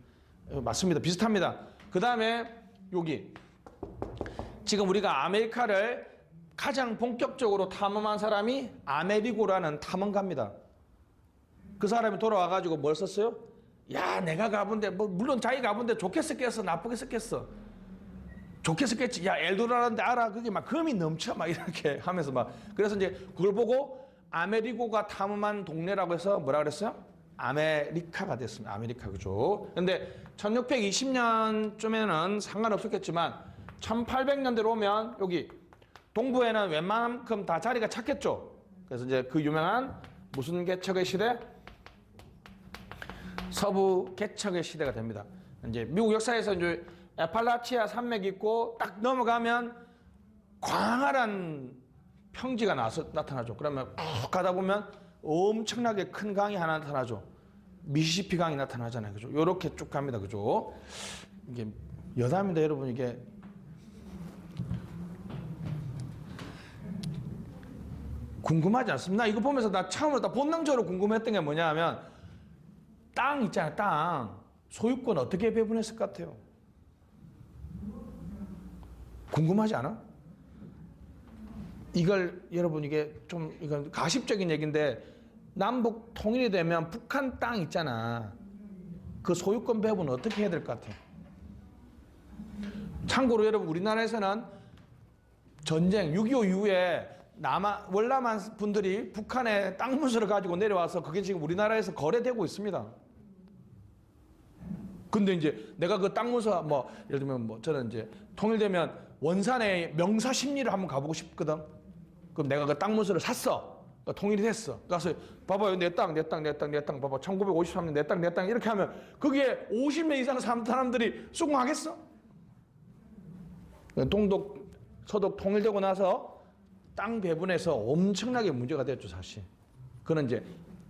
맞습니다. 비슷합니다. 그 다음에 여기 지금 우리가 아메리카를 가장 본격적으로 탐험한 사람이 아메리고라는 탐험가입니다. 그 사람이 돌아와가지고 뭘 썼어요? 야, 내가 가본데 뭐 물론 자기 가본데 좋게 썼겠어, 나쁘게 썼겠어. 좋게 썼겠지. 야, 엘도라는데 알아? 그게 막 금이 넘쳐 막 이렇게 하면서 막 그래서 이제 그걸 보고 아메리고가 탐험한 동네라고 해서 뭐라 그랬어요? 아메리카가 됐습니다. 아메리카, 그죠? 근데 1620년쯤에는 상관없었겠지만 1800년대로 오면 여기 동부에는 웬만큼 다 자리가 찼겠죠. 그래서 이제 그 유명한 무슨 개척의 시대? 서부 개척의 시대가 됩니다. 이제 미국 역사에서 이제 에팔라치아 산맥이 있고 딱 넘어가면 광활한 평지가 나타나죠. 그러면 쭉 가다 보면 엄청나게 큰 강이 하나 나타나죠. 미시시피 강이 나타나잖아요. 그죠? 요렇게 쭉 갑니다. 그죠? 이게 여담인데 여러분 이게 궁금하지 않습니다. 나 이거 보면서 나 처음으로 다 본능적으로 궁금했던 게 뭐냐 하면 땅 있잖아요. 땅. 소유권 어떻게 배분했을 것 같아요? 궁금하지 않아? 이걸 여러분 이게 좀 이건 가십적인 얘기인데 남북 통일이 되면 북한 땅 있잖아. 그 소유권 배분 어떻게 해야 될 것 같아요? 참고로 여러분 우리나라에서는 전쟁 6.25 이후에 월남한 분들이 북한에 땅 문서를 가지고 내려와서 그게 지금 우리나라에서 거래되고 있습니다. 근데 이제 내가 그 땅 문서 뭐 예를 들면 뭐 저는 이제 통일되면 원산의 명사 심리를 한번 가보고 싶거든. 그럼 내가 그 땅 문서를 샀어. 그러니까 통일이 됐어. 가서 봐봐요. 내 땅 봐봐. 1953년 내 땅 이렇게 하면 거기에 50년 이상 사는 사람들이 수긍하겠어? 동독 서독 통일되고 나서 땅 배분에서 엄청나게 문제가 됐죠, 사실. 그건 이제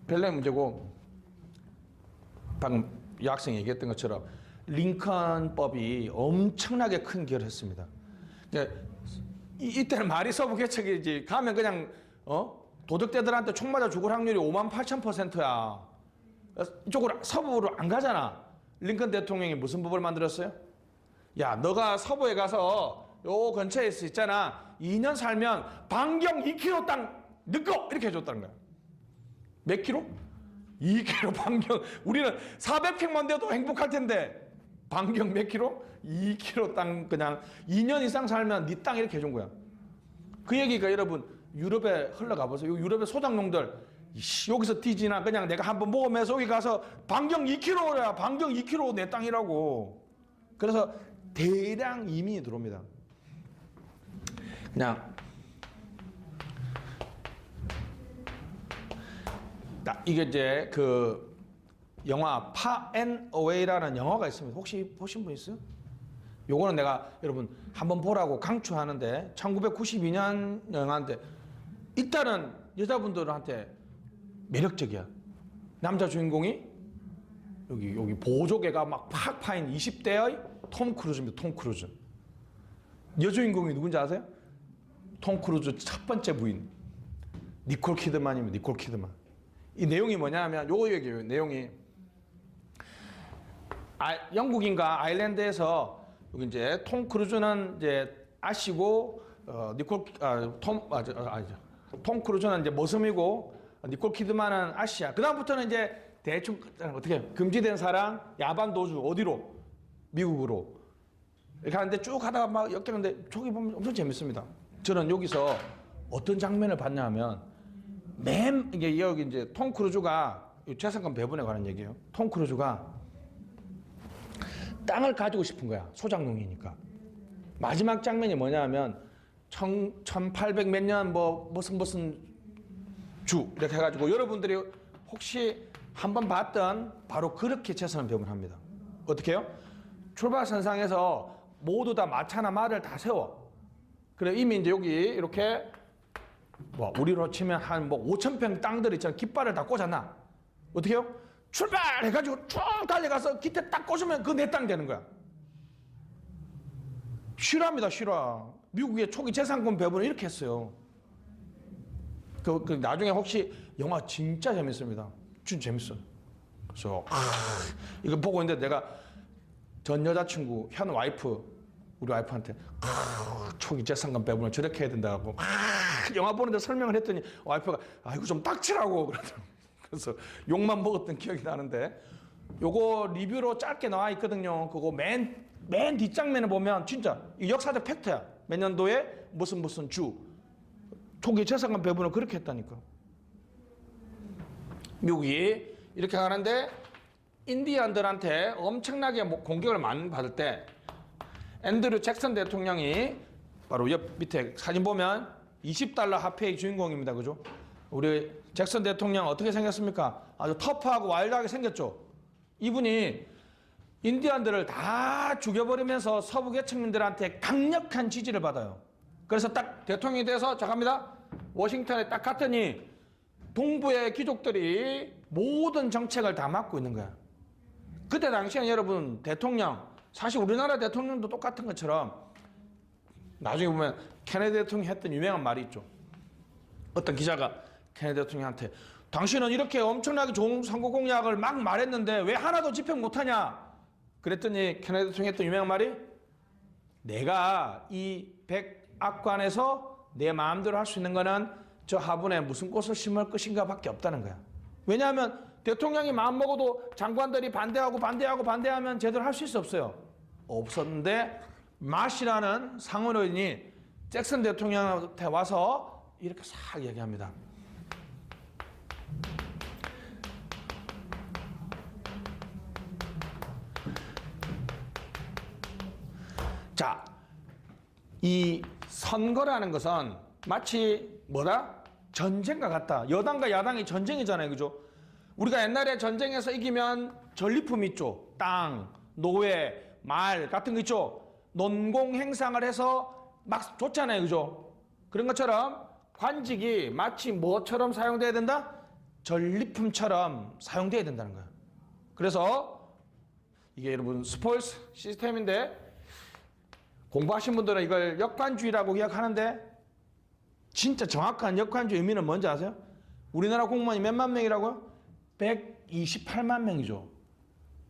별의 문제고 방금 이 학생이 얘기했던 것처럼 링컨법이 엄청나게 큰 기여를 했습니다. 이때는 말이 서부 개척이지 가면 그냥 도적대들한테 총 맞아 죽을 확률이 58,000%야. 이쪽으로 서부로 안 가잖아. 링컨 대통령이 무슨 법을 만들었어요? 야, 너가 서부에 가서 요 근처에 있잖아. 2년 살면 반경 2km 땅 넣고 이렇게 해줬다는 거야. 몇 킬로? 2km 반경. 우리는 400평만 돼도 행복할 텐데 반경 몇 킬로? 2km 땅 그냥 2년 이상 살면 네 땅 이렇게 해준 거야. 그 얘기가 여러분 유럽에 흘러가 보세요. 유럽의 소작농들 여기서 뒤지나 그냥 내가 한번 모험해서 여기 가서 반경 2km야. 반경 2km 내 땅이라고. 그래서 대량 이민이 들어옵니다. 그냥 이게 이제 그 영화 파 앤 어웨이라는 영화가 있습니다. 혹시 보신 분 있어요? 요거는 내가 여러분 한번 보라고 강추하는데 1992년 영화인데 일단은 여자분들한테 매력적이야. 남자 주인공이 여기 보조개가 막 팍 파인 20대의 톰 크루즈입니다. 톰 크루즈. 여주인공이 누군지 아세요? 톰 크루즈 첫 번째 부인 니콜 키드만입니다. 니콜 키드만. 이 내용이 뭐냐면 요거 얘기예요. 내용이 영국인가 아일랜드에서 여기 이제 톰 크루즈는 이제 아시고 톰 크루즈는 이제 머슴이고 니콜 키드만은 아시야. 그 다음부터는 이제 대충 어떻게 금지된 사랑 야반 도주 어디로 미국으로 이렇게 하는데 쭉 하다가 막 엮이는데 저기 보면 엄청 재밌습니다. 저는 여기서 어떤 장면을 봤냐면 이게 여기 이제 톰 크루즈가 재산권 배분에 관한 얘기예요. 톰 크루즈가 땅을 가지고 싶은 거야. 소작농이니까. 마지막 장면이 뭐냐면 1800 몇 년 뭐 무슨 주 이렇게 해가지고 여러분들이 혹시 한번 봤던 바로 그렇게 재산을 배분합니다. 어떻게 해요? 출발선상에서 모두 다 마차나 말을 다 세워. 그래 이미 이제 여기 이렇게 뭐 우리로 치면 한 뭐 5,000평 땅들 있잖아. 깃발을 다 꽂았나? 어떻게 해요? 출발해가지고 쭉 달려가서 깃에 딱 꽂으면 그 내 땅 되는 거야. 실화입니다, 실화. 미국의 초기 재산권 배분을 이렇게 했어요. 그 나중에 혹시 영화 진짜 재밌습니다. 진짜 재밌어요. 그래서 이거 보고 있는데 내가 전 여자친구 현 와이프 우리 와이프한테 초기 재산권 배분을 저렇게 해야 된다고 영화 보는데 설명을 했더니 와이프가 이거 좀 닥치라고 그러더라고요. 그래서 욕만 먹었던 기억이 나는데 요거 리뷰로 짧게 나와 있거든요. 그거 맨 뒷장면에 보면 진짜 역사적 팩트야. 몇 년도에 무슨 주 초기 재산권 배분을 그렇게 했다니까. 미국이 이렇게 하는데 인디언들한테 엄청나게 공격을 많이 받을 때 앤드류 잭슨 대통령이 바로 옆 밑에 사진 보면 $20 화폐의 주인공입니다. 그죠? 우리 잭슨 대통령 어떻게 생겼습니까? 아주 터프하고 와일드하게 생겼죠. 이분이 인디언들을 다 죽여버리면서 서부 계층민들한테 강력한 지지를 받아요. 그래서 딱 대통령이 돼서 갑니다. 워싱턴에 딱 갔더니 동부의 귀족들이 모든 정책을 다 맡고 있는 거야. 그때 당시에 여러분 대통령 사실 우리나라 대통령도 똑같은 것처럼 나중에 보면 케네디 대통령이 했던 유명한 말이 있죠. 어떤 기자가 케네디 대통령한테 당신은 이렇게 엄청나게 좋은 선거 공약을 막 말했는데 왜 하나도 집행 못하냐? 그랬더니 케네디 대통령이 했던 유명한 말이 내가 이 백악관에서 내 마음대로 할 수 있는 거는 저 화분에 무슨 꽃을 심을 것인가 밖에 없다는 거야. 왜냐하면 대통령이 마음먹어도 장관들이 반대하면 제대로 할 수 있어 없어요? 없었는데 마시라는 상원의원이 잭슨 대통령한테 와서 이렇게 싹 얘기합니다. 자, 이 선거라는 것은 마치 뭐다? 전쟁과 같다. 여당과 야당이 전쟁이잖아요. 그죠? 우리가 옛날에 전쟁에서 이기면 전리품 있죠. 땅, 노예, 말 같은 거 있죠. 논공 행상을 해서 막 줬잖아요. 그죠? 그런 것처럼 관직이 마치 뭐처럼 사용돼야 된다? 전리품처럼 사용돼야 된다는 거예요. 그래서 이게 여러분 스폴스 시스템인데 공부하신 분들은 이걸 역관주의라고 기억하는데 진짜 정확한 역관주의 의미는 뭔지 아세요? 우리나라 공무원이 몇만 명이라고요? 128만 명이죠.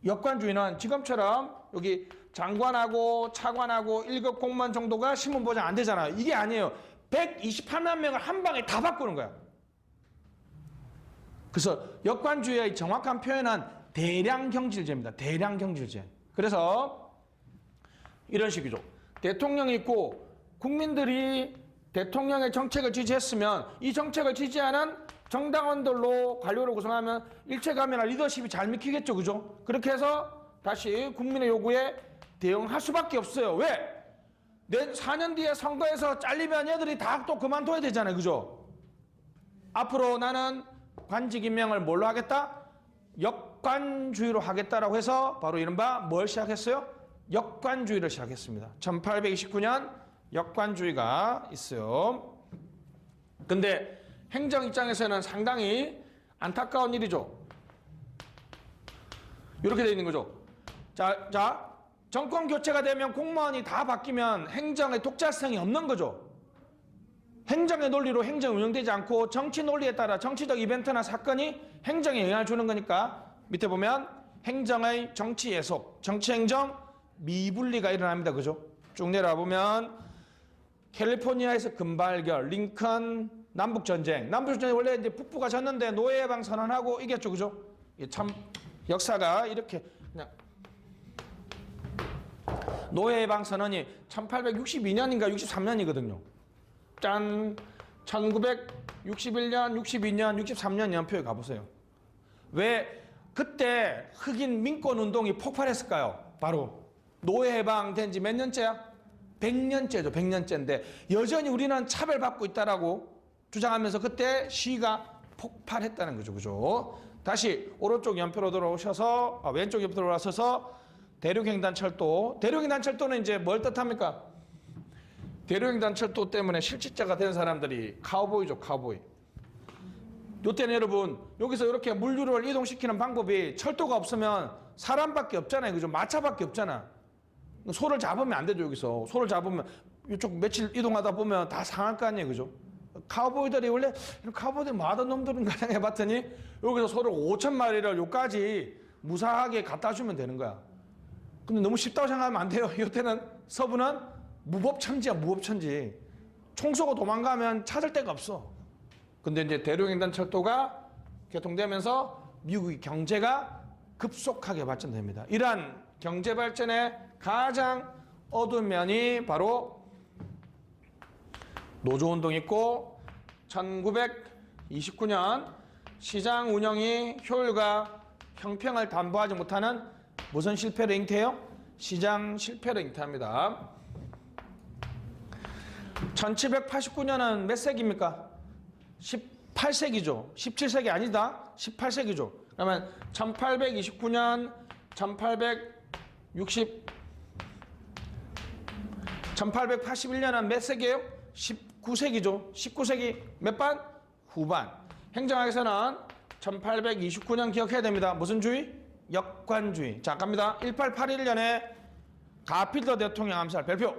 역관주의는 지금처럼 여기 장관하고 차관하고 1급 공무원 정도가 신분 보장 안 되잖아요. 이게 아니에요. 128만 명을 한 방에 다 바꾸는 거야. 그래서 역관주의의 정확한 표현은 대량경질제입니다. 대량경질제. 그래서 이런 식이죠. 대통령이 있고 국민들이 대통령의 정책을 지지했으면 이 정책을 지지하는 정당원들로 관료를 구성하면 일체감이나 리더십이 잘 믿기겠죠. 그죠? 그렇게 해서 다시 국민의 요구에 대응할 수밖에 없어요. 왜? 내 4년 뒤에 선거에서 잘리면 얘들이 다 또 그만둬야 되잖아요. 그죠? 앞으로 나는 관직 임명을 뭘로 하겠다? 역관주의로 하겠다라고 해서 바로 이른바 뭘 시작했어요? 역관주의를 시작했습니다. 1829년 역관주의가 있어요. 근데 행정 입장에서는 상당히 안타까운 일이죠. 이렇게 돼 있는 거죠. 자, 정권 교체가 되면 공무원이 다 바뀌면 행정의 독자성이 없는 거죠. 행정의 논리로 행정 운영되지 않고 정치 논리에 따라 정치적 이벤트나 사건이 행정에 영향을 주는 거니까 밑에 보면 행정의 정치 예속, 정치 행정 미분리가 일어납니다. 그죠? 쭉 내려와 보면 캘리포니아에서 금발결, 링컨 남북전쟁. 남북전쟁 원래 이제 북부가 졌는데 노예해방 선언하고 이겼죠. 그죠? 이게 참 역사가 이렇게 그냥 노예해방 선언이 1862년인가 63년이거든요. 짠! 1961년, 62년, 63년 연표에 가보세요. 왜 그때 흑인 민권운동이 폭발했을까요? 바로 노예해방된 지 몇 년째야? 100년째죠. 100년째인데 여전히 우리는 차별받고 있다라고 주장하면서 그때 시위가 폭발했다는 거죠. 그죠? 다시 오른쪽 연표로 돌아오셔서 왼쪽 연표로 돌아서서 대륙횡단철도. 대륙횡단철도는 이제 뭘 뜻합니까? 대륙횡단철도 때문에 실직자가 된 사람들이 카우보이죠. 카우보이. 이때는 여러분 여기서 이렇게 물류를 이동시키는 방법이 철도가 없으면 사람밖에 없잖아요. 그죠? 마차밖에 없잖아. 소를 잡으면 안 되죠. 여기서 소를 잡으면 이쪽 며칠 이동하다 보면 다 상할 거 아니에요. 그죠? 카우보이들이 원래 카우보이들 뭐 하던 놈들인가 해봤더니 여기서 소를 5,000마리를 여기까지 무사하게 갖다 주면 되는 거야. 근데 너무 쉽다고 생각하면 안 돼요. 이때는 서부는 무법천지야. 무법천지. 총 쏘고 도망가면 찾을 데가 없어. 근데 이제 대륙횡단철도가 개통되면서 미국의 경제가 급속하게 발전됩니다. 이러한 경제 발전의 가장 어두운 면이 바로 노조운동이 있고 1929년 시장 운영이 효율과 형평을 담보하지 못하는 무슨 실패를 잉태해요? 시장 실패를 잉태합니다. 1789년은 몇 세기입니까? 18세기죠. 17세기 아니다. 18세기죠. 그러면 1829년, 1881년은 몇 세기예요? 19세기죠. 19세기 몇 반? 후반. 행정학에서는 1829년 기억해야 됩니다. 무슨 주의? 역관주의. 자, 갑니다. 1881년에 가필더 대통령 암살 발표.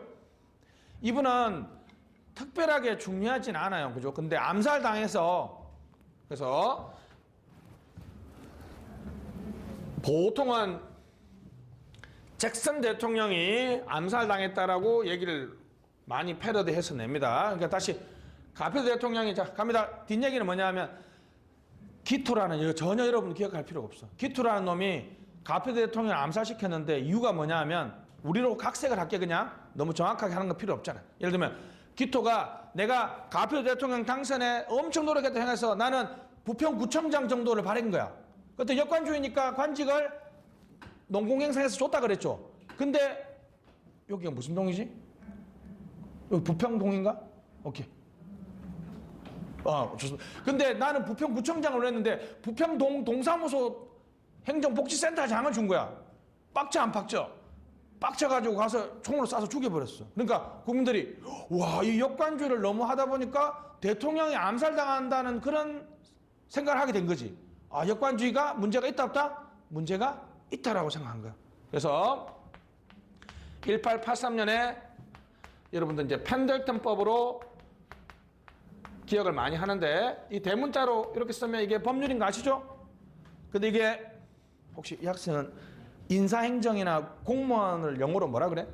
이분은 특별하게 중요하진 않아요. 그죠? 근데 암살당해서 그래서 보통은 잭슨 대통령이 암살당했다라고 얘기를 많이 패러디해서 냅니다. 그러니까 다시 가필더 대통령이 자 갑니다. 뒷얘기는 뭐냐면 기투라는 이거 전혀 여러분 기억할 필요가 없어. 기투라는 놈이 가필더 대통령을 암살시켰는데 이유가 뭐냐면 우리로 각색을 할게 그냥 너무 정확하게 하는 거 필요 없잖아. 예를 들면 기토가 내가 가필더 대통령 당선에 엄청 노력했다 해서 나는 부평구청장 정도를 바란 거야. 그때 역관주의니까 관직을 농공행사에서 줬다 그랬죠. 근데 여기가 무슨 동이지? 여기 부평동인가? 오케이. 좋습니다. 근데 나는 부평구청장을 했는데 부평동 동사무소 행정복지센터장을 준 거야. 빡쳐 안 빡쳐? 빡쳐가지고 가서 총으로 쏴서 죽여버렸어. 그러니까 국민들이 와, 이 역관주의를 너무 하다 보니까 대통령이 암살당한다는 그런 생각을 하게 된 거지. 아, 역관주의가 문제가 있다 없다? 문제가 있다라고 생각한 거야. 그래서 1883년에 여러분들 이제 펜들턴법으로 기억을 많이 하는데 이 대문자로 이렇게 쓰면 이게 법률인 거 아시죠? 근데 이게 혹시 이 학생은 인사행정이나 공무원을 영어로 뭐라 그래?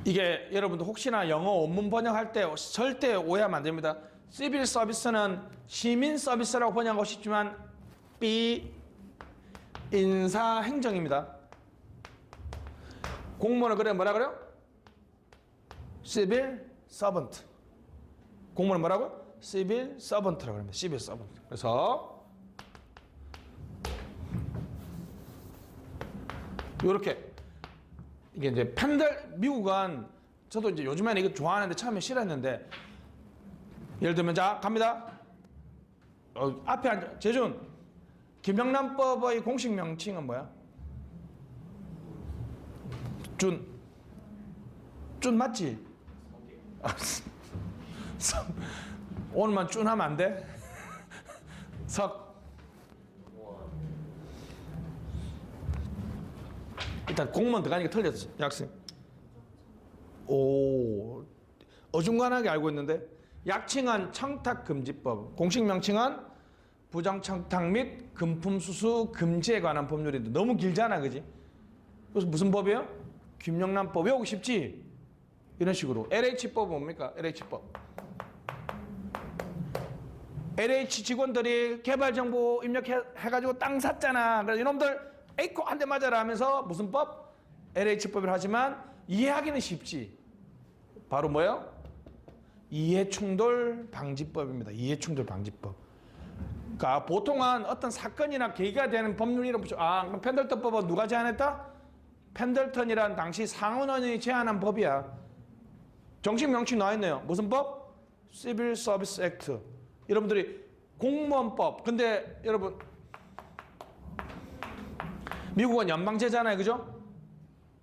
이게 여러분들 혹시나 영어 원문 번역할 때 절대 오해하면 안 됩니다. 시빌 서비스는 시민 서비스라고 번역하고 싶지만 B 인사행정입니다. 공무원을 그래 뭐라 그래요? 시빌 서번트. 공무원은 뭐라고? 시빌 서번트라고 합니다. 시빌 서번트. 그래서 이렇게 이게 이제 미국은 저도 이제 요즘에는 이거 좋아하는데 처음에 싫어했는데 예를 들면 자 갑니다. 앞에 앉아 재준 김영란법의 공식 명칭은 뭐야? 준 맞지? 오늘만 쭌하면 안 돼? 일단 공무원 들어가니까 틀렸어 약생. 오 어중간하게 알고 있는데 약칭은 청탁금지법, 공식 명칭은 부정청탁 및 금품수수 금지에 관한 법률인데 너무 길잖아 그지? 그래서 무슨 법이에요? 김영란법. 외우기 쉽지? 이런 식으로. LH법 뭡니까? LH법. LH 직원들이 개발정보 입력해가지고 땅 샀잖아. 그래서 이놈들 에이코 한 대 맞아라 하면서 무슨 법? LH법을 하지만 이해하기는 쉽지. 바로 뭐예요? 이해충돌 방지법입니다. 이해충돌 방지법. 그러니까 보통은 어떤 사건이나 계기가 되는 법률이라고 보죠. 그럼 펜들턴법은 누가 제안했다? 펜들턴이란 당시 상원원이 제안한 법이야. 정식 명칭 나와 있네요. 무슨 법? Civil Service Act. 여러분들이 공무원법. 근데 여러분 미국은 연방제잖아요. 그죠?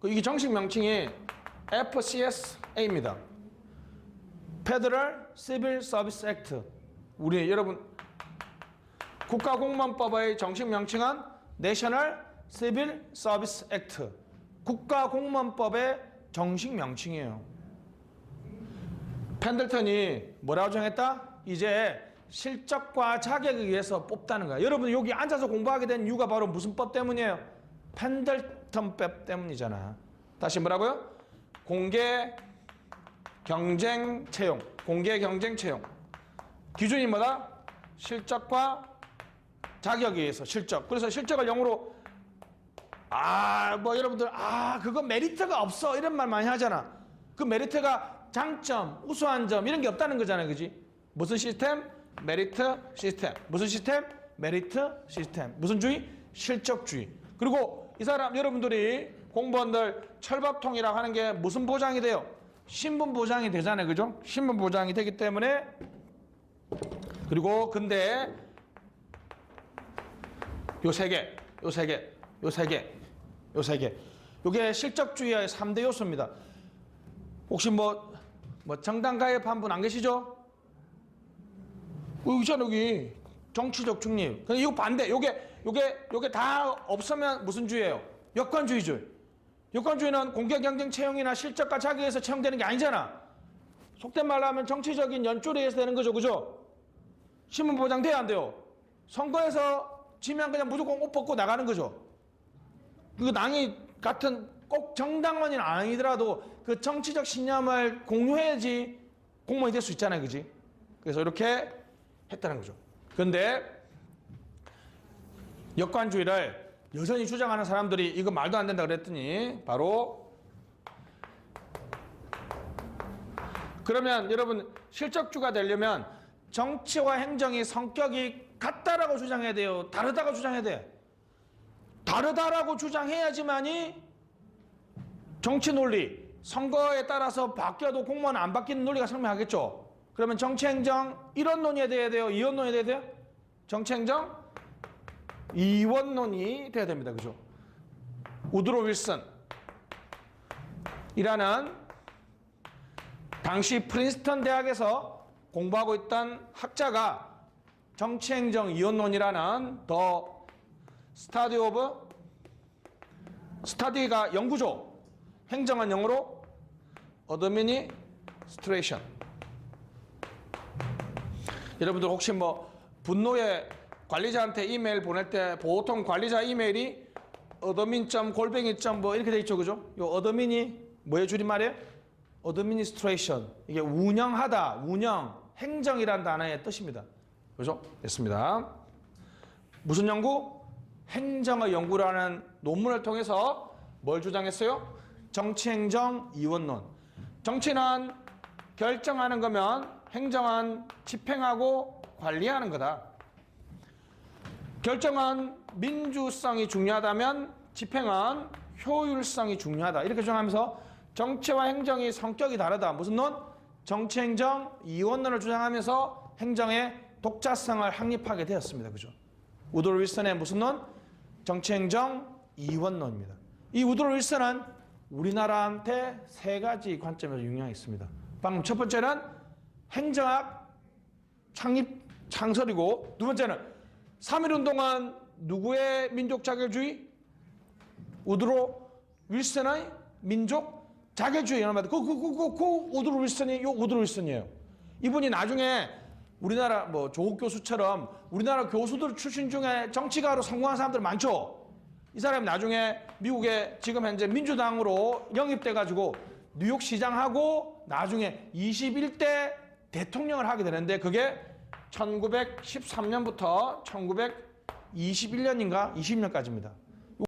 이게 정식 명칭이 FCSA입니다. Federal Civil Service Act. 우리 여러분 국가공무원법의 정식 명칭은 National Civil Service Act. 국가공무원법의 정식 명칭이에요. 펜들턴이 뭐라고 정했다? 이제 실적과 자격에 의해서 뽑다는 거야. 여러분 여기 앉아서 공부하게 된 이유가 바로 무슨 법 때문이에요? 펜들턴법 때문이잖아. 다시 뭐라고요? 공개 경쟁 채용. 공개 경쟁 채용. 기준이 뭐다? 실적과 자격에 의해서 실적. 그래서 실적을 영어로 여러분들 그거 메리트가 없어 이런 말 많이 하잖아. 그 메리트가 장점, 우수한 점 이런 게 없다는 거잖아요. 그지? 무슨 시스템? 메리트 시스템. 무슨 시스템? 메리트 시스템. 무슨 주의? 실적주의. 그리고 이 사람 여러분들이 공무원들 철밥통이라고 하는 게 무슨 보장이 돼요? 신분 보장이 되잖아요. 그죠? 신분 보장이 되기 때문에 그리고 근데 요 세 개, 요 세 개, 요 세 개, 요 세 개. 요게 실적주의의 3대 요소입니다. 혹시 뭐 정당 가입한 분 안 계시죠? 여기 있잖아, 여기. 정치적 중립. 근데 이거 반대. 요게 다 없으면 무슨 주의예요? 역관주의죠. 역관주의는 공개 경쟁 채용이나 실적과 자격에서 채용되는 게 아니잖아. 속된 말로 하면 정치적인 연줄에 의해서 되는 거죠. 그죠? 신분 보장 돼야 안 돼요? 선거에서 지면 그냥 무조건 옷 벗고 나가는 거죠. 그 당이 같은 꼭 정당원이 아니더라도 그 정치적 신념을 공유해야지 공무원이 될 수 있잖아요. 그지? 그래서 이렇게 했다는 거죠. 그런데 역관주의를 여전히 주장하는 사람들이 이거 말도 안 된다 그랬더니 바로 그러면 여러분 실적주가 되려면 정치와 행정이 성격이 같다라고 주장해야 돼요? 다르다고 주장해야 돼? 다르다라고 주장해야지만이 정치 논리, 선거에 따라서 바뀌어도 공무원 안 바뀌는 논리가 설명하겠죠. 그러면 정치행정 이원론이 돼야 돼요? 이원론이 돼야 돼요? 정치행정 이원론이 돼야 됩니다. 그죠? 우드로 윌슨이라는 당시 프린스턴 대학에서 공부하고 있던 학자가 정치행정 이원론이라는 더 스타디 오브 스타디가 연구죠. 행정은 영어로 어드미니스트레이션. 여러분들 혹시 분노의 관리자한테 이메일 보낼 때 보통 관리자 이메일이 어드민.골뱅이. 뭐 이렇게 돼 있죠, 그죠? 요 어드민이 뭐의 줄임말이에요? 어드미니스트레이션. 이게 운영하다, 운영, 행정이란 단어의 뜻입니다. 그죠? 됐습니다. 무슨 연구? 행정의 연구라는 논문을 통해서 뭘 주장했어요? 정치행정 이원론. 정치는 결정하는 거면 행정은 집행하고 관리하는 거다. 결정은 민주성이 중요하다면 집행은 효율성이 중요하다. 이렇게 주장하면서 정치와 행정이 성격이 다르다. 무슨 논? 정치행정 이원론을 주장하면서 행정의 독자성을 확립하게 되었습니다. 그죠? 우드로 윌슨의 무슨 논? 정치행정 이원론입니다. 이 우드로 윌슨은 우리나라한테 세 가지 관점에서 영향이 있습니다. 방금 첫 번째는 행정학 창설이고, 두 번째는 3.1운동은 누구의 민족 자결주의? 우드로 윌슨의 민족 자결주의. 여러분, 우드로 윌슨이 요 우드로 윌슨이에요. 이분이 나중에 우리나라 뭐 조국 교수처럼 우리나라 교수들 출신 중에 정치가로 성공한 사람들 많죠. 이 사람이 나중에 미국에 지금 현재 민주당으로 영입돼 가지고 뉴욕 시장하고 나중에 21대 대통령을 하게 되는데, 그게 1913년부터 1921년인가 20년까지입니다.